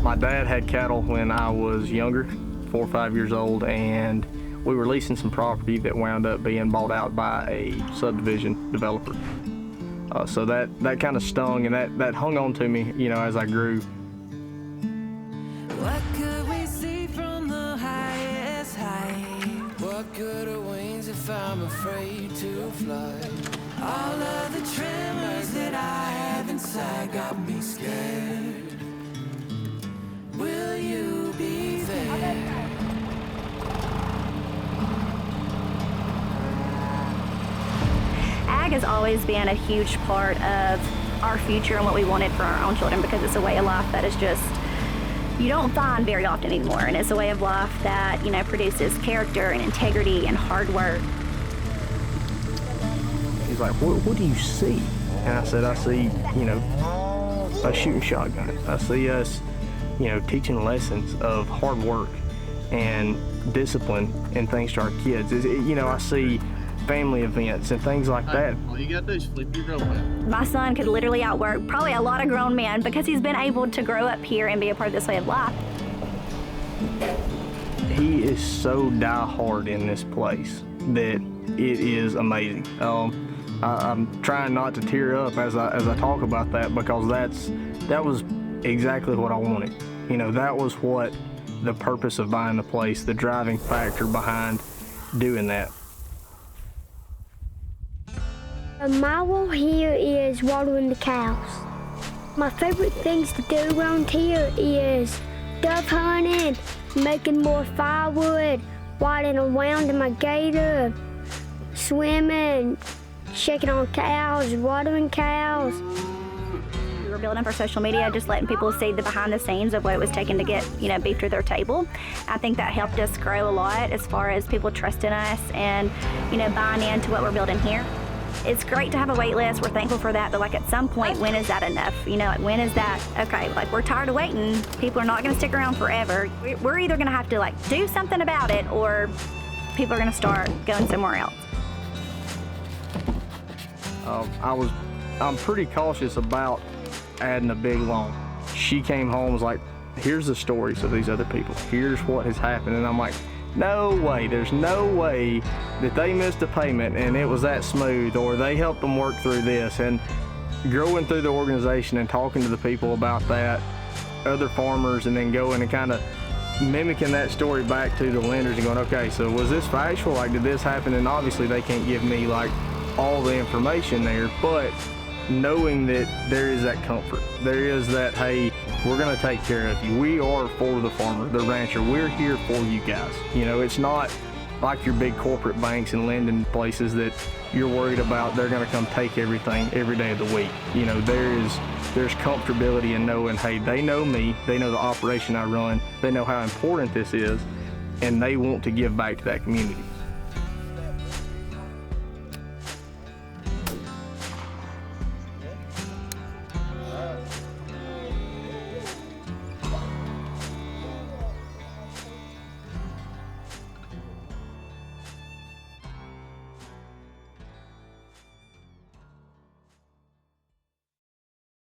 My dad had cattle when I was younger, 4 or 5 years old, and we were leasing some property that wound up being bought out by a subdivision developer. So that kind of stung, and that hung on to me, you know, as I grew. What could we see from the highest height? What good are wings if I'm afraid to fly? All of the tremors that I have inside got me scared. Will you be there? Ag has always been a huge part of our future and what we wanted for our own children, because it's a way of life that is just, you don't find very often anymore. And it's a way of life that, you know, produces character and integrity and hard work. He's like, what do you see? And I said, I see, you know, us shooting shotguns. I see us, you know, teaching lessons of hard work and discipline and things to our kids. You know, I see family events and things like that. All you gotta do is flip your girlfriend. My son could literally outwork probably a lot of grown men because he's been able to grow up here and be a part of this way of life. He is so die-hard in this place that it is amazing. I'm trying not to tear up as I talk about that, because that was exactly what I wanted. You know, that was what the purpose of buying the place, the driving factor behind doing that. My role here is watering the cows. My favorite things to do around here is dove hunting, making more firewood, riding around in my gator, swimming, checking on cows, watering cows. We were building for social media, just letting people see the behind the scenes of what it was taking to get, you know, beef to their table. I think that helped us grow a lot as far as people trusting us and, you know, buying into what we're building here. It's great to have a wait list. We're thankful for that, but like at some point, when is that enough? You know, like when is that, okay, like we're tired of waiting. People are not gonna stick around forever. We're either gonna have to like do something about it, or people are gonna start going somewhere else. I'm pretty cautious about adding a big loan. She came home and was like, here's the stories of these other people. Here's what has happened. And I'm like, no way, there's no way that they missed a payment and it was that smooth, or they helped them work through this. And growing through the organization and talking to the people about that, other farmers, and then going and kind of mimicking that story back to the lenders and going, okay, so was this factual? Like, did this happen? And obviously they can't give me like all the information there, but knowing that there is that comfort. There is that, hey, we're gonna take care of you. We are for the farmer, the rancher. We're here for you guys. You know, it's not like your big corporate banks and lending places that you're worried about they're gonna come take everything every day of the week. You know, there's comfortability in knowing, hey, they know me, they know the operation I run, they know how important this is, and they want to give back to that community.